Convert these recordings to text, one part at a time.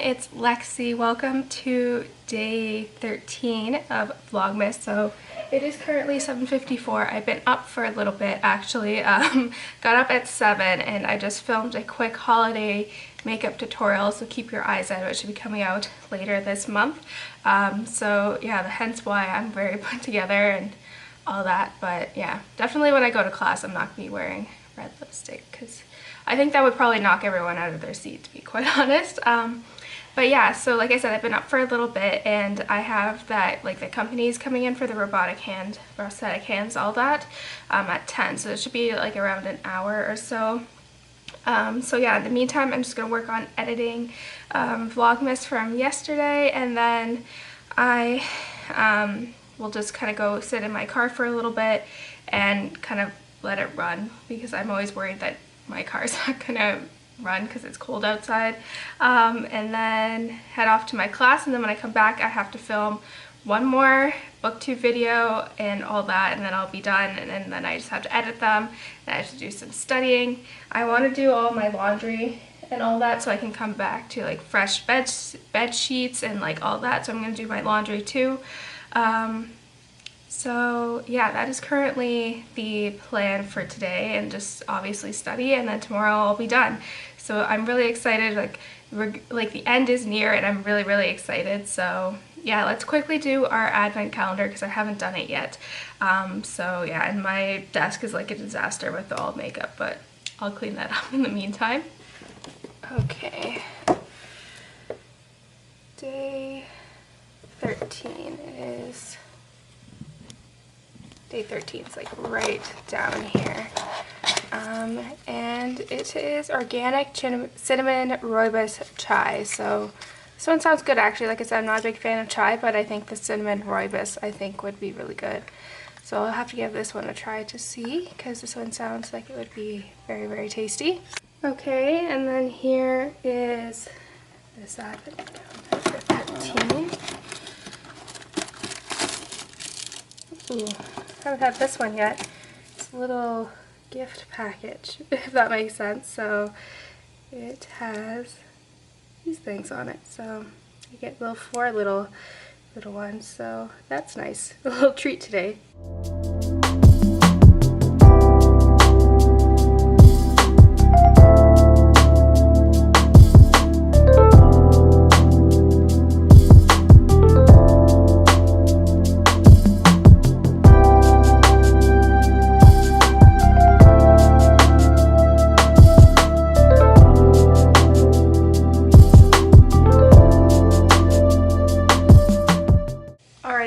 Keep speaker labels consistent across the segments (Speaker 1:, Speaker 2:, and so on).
Speaker 1: it's Lexi. Welcome to day 13 of Vlogmas. So it is currently 7:54. I've been up for a little bit actually. Got up at 7 and I just filmed a quick holiday makeup tutorial, so keep your eyes out. It should be coming out later this month. So yeah, hence why I'm very put together and all that. But yeah, definitely when I go to class I'm not going to be wearing red lipstick because I think that would probably knock everyone out of their seat, to be quite honest. But yeah, so like I said, I've been up for a little bit and I have that, like the company's coming in for the robotic hand, prosthetic hands, all that, at 10. So it should be like around an hour or so. So yeah, in the meantime, I'm just going to work on editing Vlogmas from yesterday, and then I will just kind of go sit in my car for a little bit and kind of let it run, because I'm always worried that my car's not going to run because it's cold outside, and then head off to my class. And then when I come back I have to film one more BookTube video and all that, and then I'll be done, and then I just have to edit them and I have to do some studying. I want to do all my laundry and all that so I can come back to like fresh bed sheets and like all that, so I'm going to do my laundry too. So yeah, that is currently the plan for today, and just obviously study, and then tomorrow I'll be done. So I'm really excited, like the end is near and I'm really excited. So yeah, let's quickly do our advent calendar because I haven't done it yet. So yeah, and my desk is like a disaster with all makeup, but I'll clean that up in the meantime. Okay, day 13 is... Day 13 is like right down here. And it is organic cinnamon rooibos chai. So this one sounds good actually. Like I said, I'm not a big fan of chai, but I think the cinnamon rooibos I think would be really good. So I'll have to give this one a try to see, because this one sounds like it would be very tasty. Okay, and then here is this advent calendar for 13. Ooh, I haven't had this one yet. It's a little gift package, if that makes sense. So it has these things on it. So you get four little ones. So that's nice. A little treat today.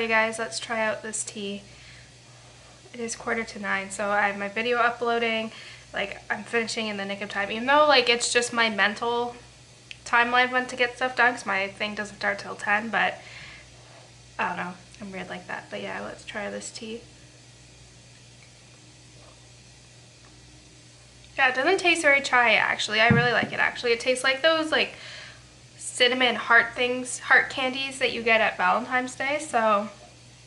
Speaker 1: Guys, let's try out this tea. It is 8:45, so I have my video uploading, like I'm finishing in the nick of time, even though like it's just my mental timeline when to get stuff done because my thing doesn't start till 10, but I don't know, I'm weird like that. But yeah, let's try this tea. Yeah, it doesn't taste very chai actually. I really like it actually. It tastes like those like cinnamon heart candies that you get at Valentine's Day. So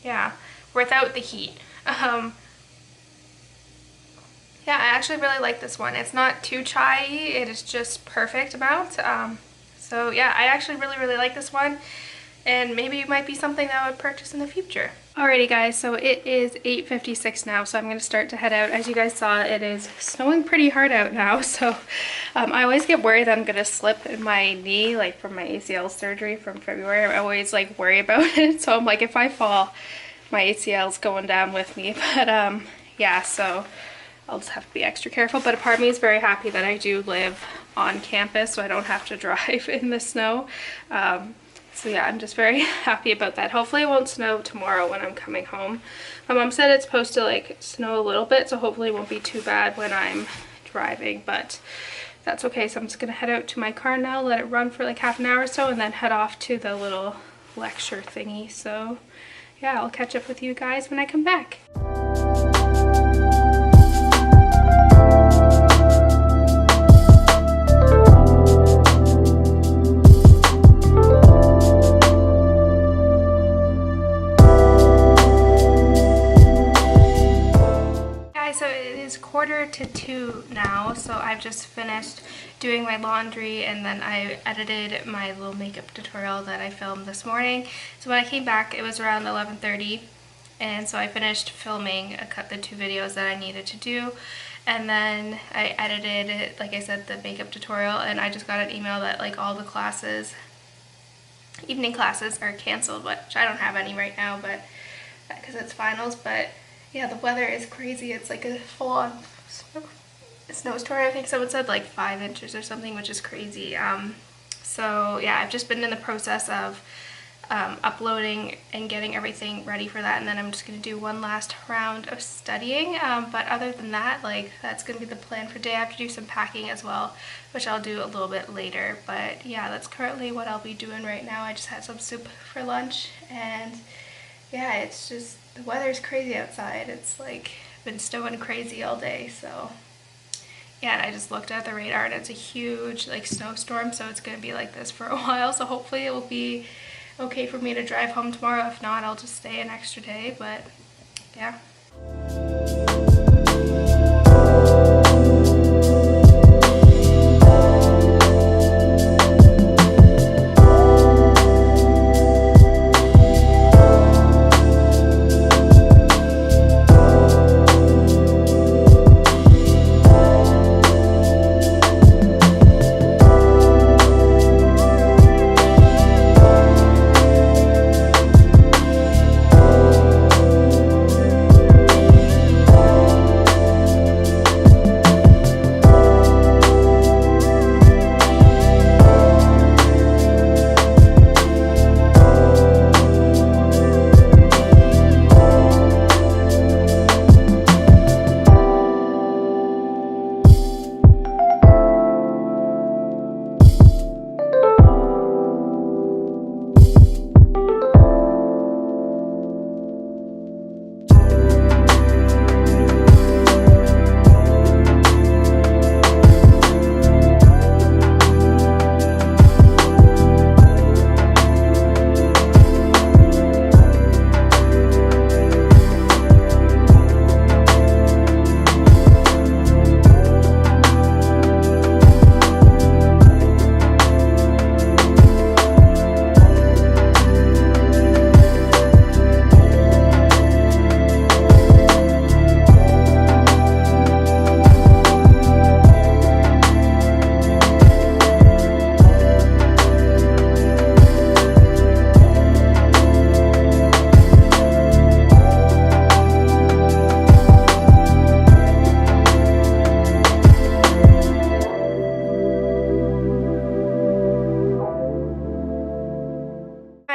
Speaker 1: yeah, without the heat. Yeah, I actually really like this one. It's not too chai-y, it is just perfect amount. So yeah, I actually really like this one, and maybe it might be something that I would purchase in the future. Alrighty guys, so it is 8:56 now, so I'm going to start to head out. As you guys saw, it is snowing pretty hard out now, so I always get worried that I'm going to slip in my knee, like from my ACL surgery from February. I always like worry about it, so I'm like, if I fall, my ACL's going down with me. But yeah, so I'll just have to be extra careful. But a part of me is very happy that I do live on campus, so I don't have to drive in the snow. So yeah, I'm just very happy about that. Hopefully it won't snow tomorrow when I'm coming home. My mom said it's supposed to like snow a little bit, so hopefully it won't be too bad when I'm driving, but that's okay. So I'm just gonna head out to my car now, let it run for like half an hour or so, and then head off to the little lecture thingy. So yeah, I'll catch up with you guys when I come back. So it is 1:45 now, so I've just finished doing my laundry, and then I edited my little makeup tutorial that I filmed this morning. So when I came back, it was around 11:30, and so I finished filming, cut the 2 videos that I needed to do, and then I edited, like I said, the makeup tutorial, and I just got an email that like all the classes, evening classes, are canceled, which I don't have any right now, but because it's finals. But yeah, the weather is crazy. It's like a full-on snowstorm. I think someone said like 5 inches or something, which is crazy. So yeah, I've just been in the process of uploading and getting everything ready for that, and then I'm just going to do one last round of studying. But other than that, like, that's going to be the plan for today. I have to do some packing as well, which I'll do a little bit later. But yeah, that's currently what I'll be doing right now. I just had some soup for lunch, and yeah, it's just, the weather's crazy outside. It's like been snowing crazy all day, so yeah. And I just looked at the radar, and it's a huge like snowstorm, so it's going to be like this for a while. So hopefully it will be okay for me to drive home tomorrow. If not, I'll just stay an extra day, but yeah.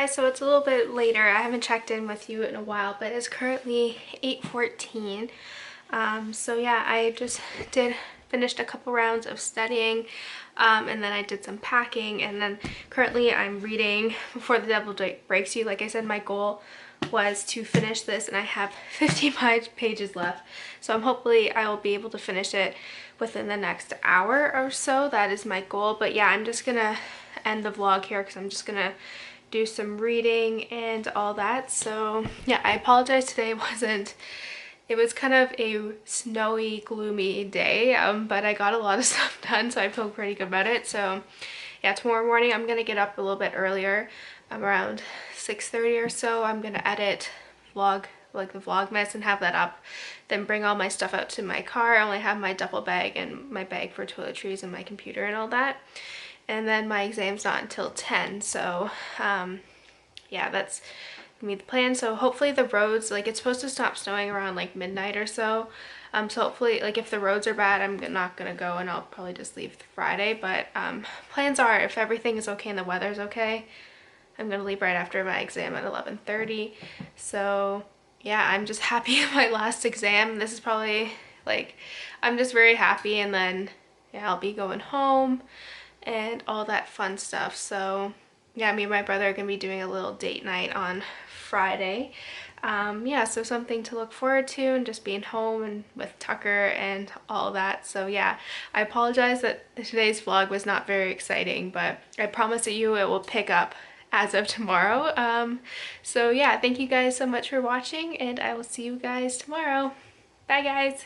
Speaker 1: So it's a little bit later. I haven't checked in with you in a while, but it's currently 8:14. So yeah, I just finished a couple rounds of studying, and then I did some packing, and then currently I'm reading Before the Devil Breaks You. Like I said, my goal was to finish this, and I have 55 pages left, so hopefully I will be able to finish it within the next hour or so. That is my goal. But yeah, I'm just gonna end the vlog here because I'm just gonna do some reading and all that. So yeah, I apologize, today it was kind of a snowy, gloomy day, but I got a lot of stuff done, so I feel pretty good about it. So yeah, tomorrow morning I'm gonna get up a little bit earlier, around 6:30 or so. I'm gonna edit the VLOGMAS and have that up, then bring all my stuff out to my car. I only have my duffel bag and my bag for toiletries and my computer and all that. And then my exam's not until 10, so yeah, that's gonna be the plan. So hopefully the roads, like, it's supposed to stop snowing around like midnight or so. So hopefully, like, if the roads are bad, I'm not gonna go, and I'll probably just leave Friday. But plans are, if everything is okay and the weather's okay, I'm gonna leave right after my exam at 11:30. So yeah, I'm just happy at my last exam. This is probably, like, I'm just very happy, and then yeah, I'll be going home and all that fun stuff. So yeah, me and my brother are gonna be doing a little date night on Friday. Yeah, so something to look forward to, and just being home and with Tucker and all that. So yeah, I apologize that today's vlog was not very exciting, but I promise you it will pick up as of tomorrow. So yeah, thank you guys so much for watching, and I will see you guys tomorrow. Bye guys!